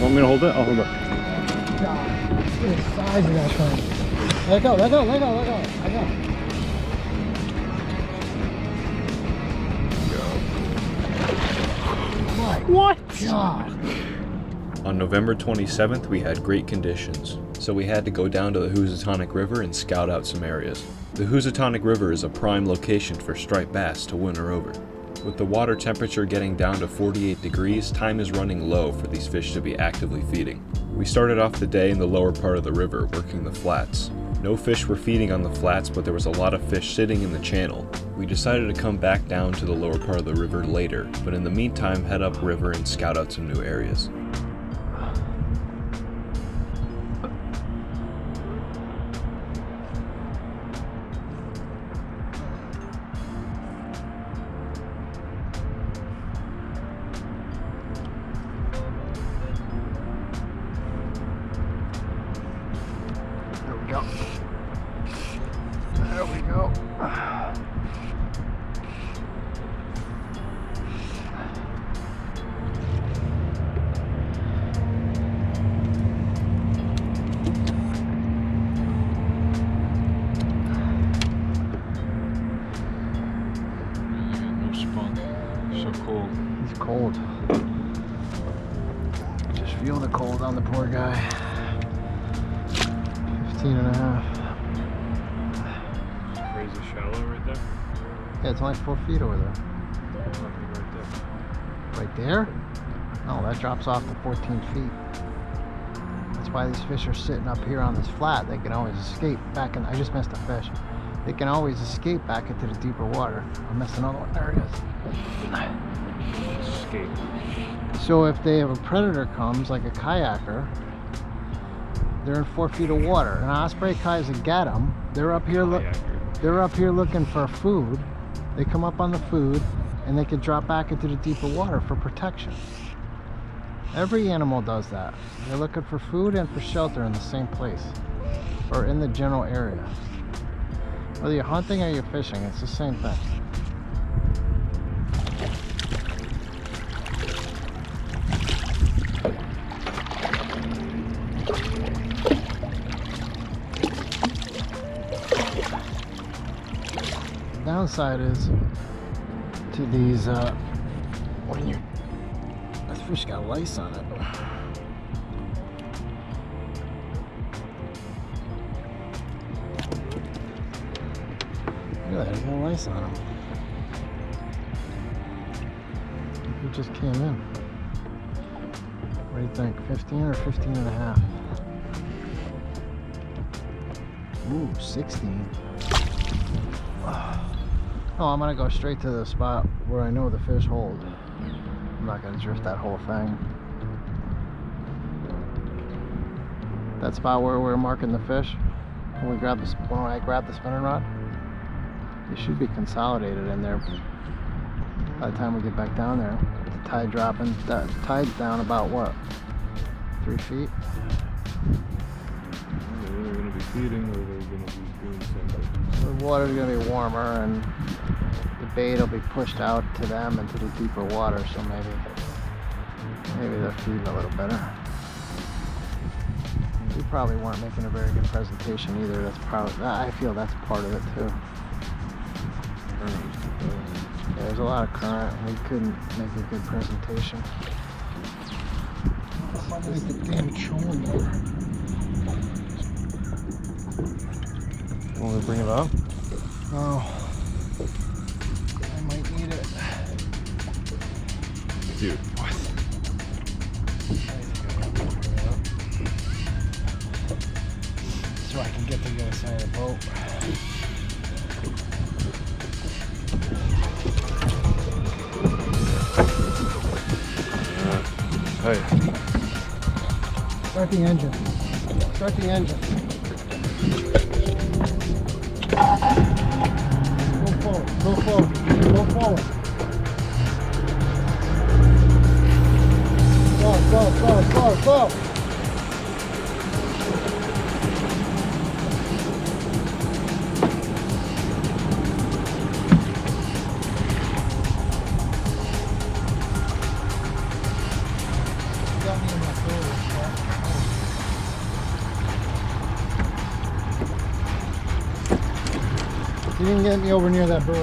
Want me to hold it? I'll hold it. God, look at the size of that thing. Let go, let go, let go, let go, let go. What? God. On November 27th, we had great conditions, so we had to go down to the Housatonic River and scout out some areas. The Housatonic River is a prime location for striped bass to winter over. With the water temperature getting down to 48 degrees, time is running low for these fish to be actively feeding. We started off the day in the lower part of the river working the flats. No fish were feeding on the flats, but there was a lot of fish sitting in the channel. We decided to come back down to the lower part of the river later, but in the meantime head up river and scout out some new areas. There we go. There we go. No spunk. So cold. He's cold. Just feel the cold on the poor guy. 15 and a half. Crazy shallow right there. Yeah, it's only 4 feet over there. Nothing right there. Right there? No, that drops off to 14 feet. That's why these fish are sitting up here on this flat. They can always escape back in. I just missed a fish. They can always escape back into the deeper water. I missed another one. There it is. Escape. So if they have a predator comes, like a kayaker, they're in 4 feet of water. And osprey kayaks that get them, they're up here. They're up here looking for food. They come up on the food, and they can drop back into the deeper water for protection. Every animal does that. They're looking for food and for shelter in the same place, or in the general area. Whether you're hunting or you're fishing, it's the same thing. The downside is to these when you this fish got lice on it. Look at that, he's got lice on him. He just came in. What do you think? 15 or 15 and a half? Ooh, 16. Oh, I'm gonna go straight to the spot where I know the fish hold. I'm not gonna drift that whole thing. That spot where we're marking the fish, when I grab the spinning rod, they should be consolidated in there by the time we get back down there. The tide dropping, the tide's down about what? 3 feet? They're either going to be feeding or they're going to be doing something. So the water's gonna be warmer and the bait will be pushed out to them into the deeper water, so maybe they're feeding a little better. We probably weren't making a very good presentation either. That's probably, I feel that's part of it too. Yeah, there's a lot of current. We couldn't make a good presentation. Like the damn trolling here. Want me to bring it up? Oh, I might need it. Dude, what? So I can get to the other side of the boat. Hey. Start the engine. Start the engine. Go forward. Go forward. Go forward. Go, go, go, go, go. Got me in my throat. See if you can get me over near that buoy.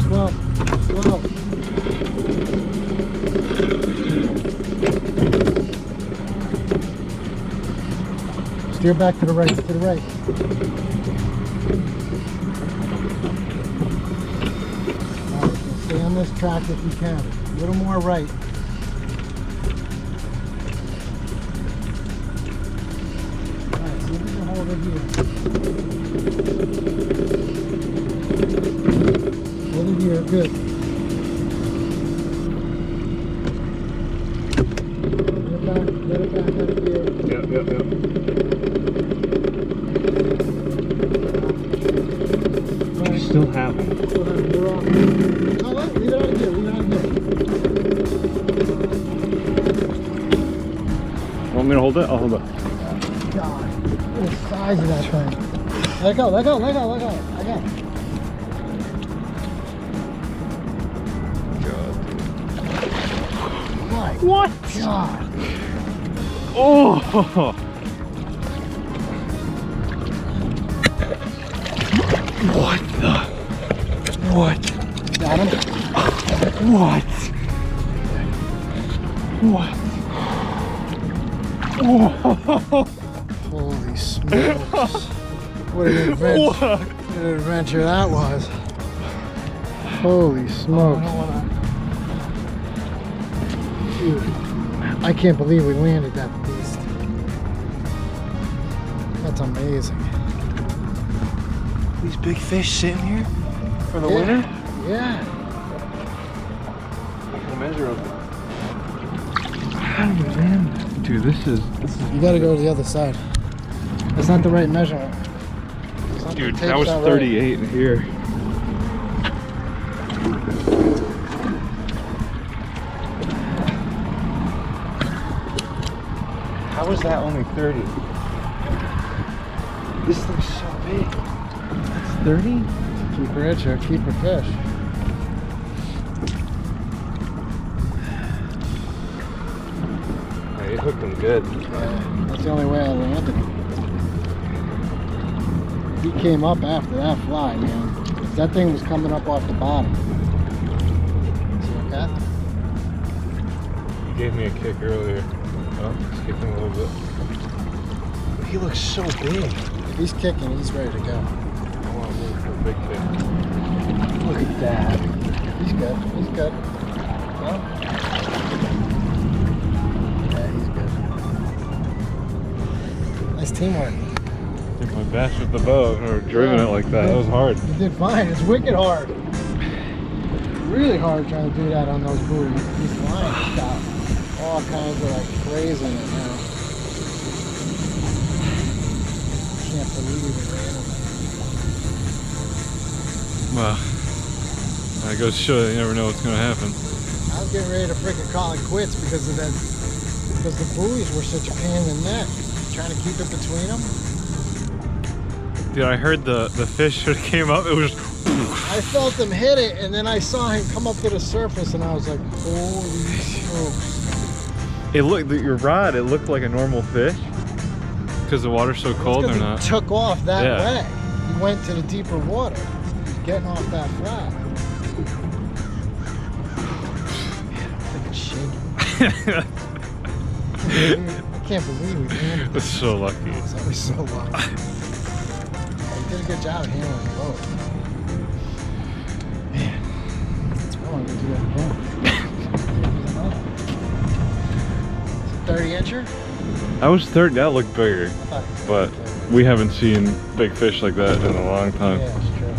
Slow, slow. Steer back to the right, to the right. Alright, so stay on this track if you can. A little more right. Alright, see if you can hold it here. Hold it here, good. Let it back up here. Yep. You still have it. Still have it. We're off. No, leave it out of here. Leave it out of here. Want me to hold it? I'll hold it. God, look at the size of that thing. Let go, let go, let go, let go. I got it. My What? God. Oh! What the? What? Got him? What? What? Whoa! Holy smokes. What an adventure. What? What an adventure that was. Holy smokes. Dude, I can't believe we landed that beast. That's amazing. These big fish sitting here for the Yeah. winter? Yeah. I can measure them. How do you land that? Dude, this is You gotta go to the other side. That's not the right measurement. dude, Tape's that was not right. 38 in here. How is that only 30? This thing's so big. That's 30? Keep her itch or keep her fish. Yeah, you hooked him good. Yeah, that's the only way I landed him. He came up after that fly, man. That thing was coming up off the bottom. See okay? He gave me a kick earlier. Oh, he's kicking a little bit. He looks so big. He's kicking, he's ready to go. I want to move for a big kick. Look at that. He's good, he's good. No? Yeah, he's good. Nice teamwork. I think my bass with the bow, I've never driven it like that. That was hard. You did fine, it's wicked hard. Really hard trying to do that on those buoys. These lines got all kinds of like crazy in it now. Can't believe it ran them. Well, that goes to show that you never know what's going to happen. I was getting ready to freaking call it quits because of that, because the buoys were such a pain in the neck. Trying to keep it between them. Dude, I heard the fish when it came up, it was just... I felt him hit it, and then I saw him come up to the surface, and I was like, holy smokes. It looked, your rod, it looked like a normal fish. Because the water's so cold or not? He took off that Yeah. way. He went to the deeper water. He's getting off that flat. Man, I think it's shaking. I can't believe we landed That's this. so lucky. That was so lucky. You did a good job handling the boat. Man, it's wrong to do that again. It's a 30 incher? That was 30, that looked bigger. But we haven't seen big fish like that in a long time. Yeah, it's true.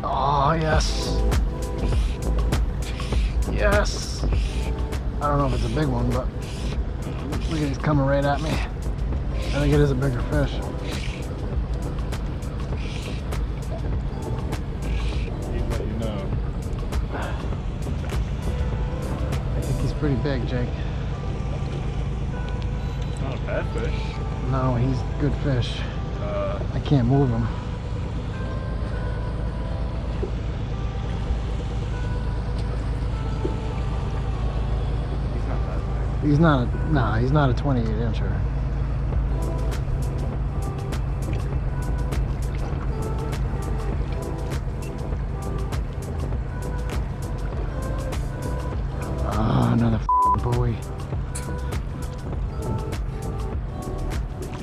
Oh, yes. Yes. I don't know if it's a big one, but look at he's coming right at me. I think it is a bigger fish. pretty big, Jake. Not a bad fish. No, he's good fish. I can't move him. He's not that big. He's not a 28 incher. Oh, another buoy.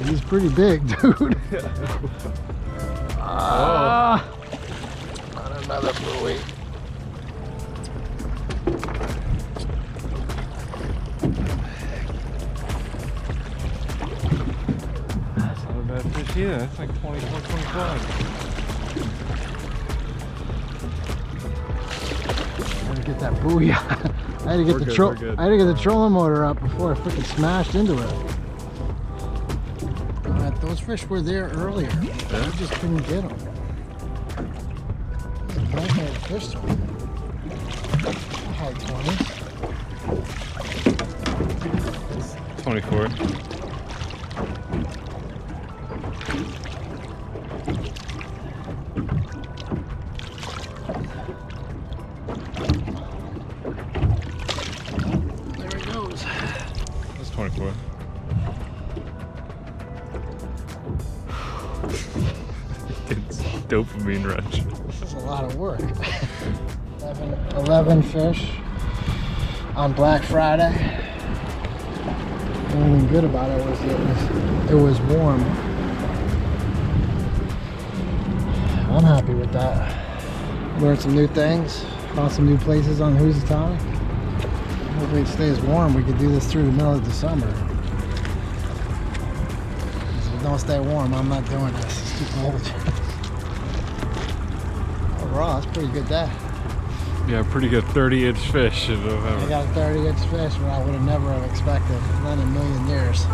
He's pretty big, dude. Not another buoy. That's not a bad fish either. That's like 24, 25. I had to get that buoy out. I had to get I had to get the trolling motor up before I freaking smashed into it. Those fish were there earlier. I just couldn't get them. I had fish to them. I had 20. 24. There it goes. That's 24. It's dopamine rush. This is a lot of work. 11 fish on Black Friday. The only thing good about it was it was warm. I'm happy with that. Learned some new things. Found some new places on Housatonic. Hopefully it stays warm. We could do this through the middle of the summer. If it don't stay warm, I'm not doing this. It's too cold. Overall, it's a pretty good day. Yeah, pretty good 30-inch fish in November. I got a 30-inch fish, what I would have never have expected. Not in a million years.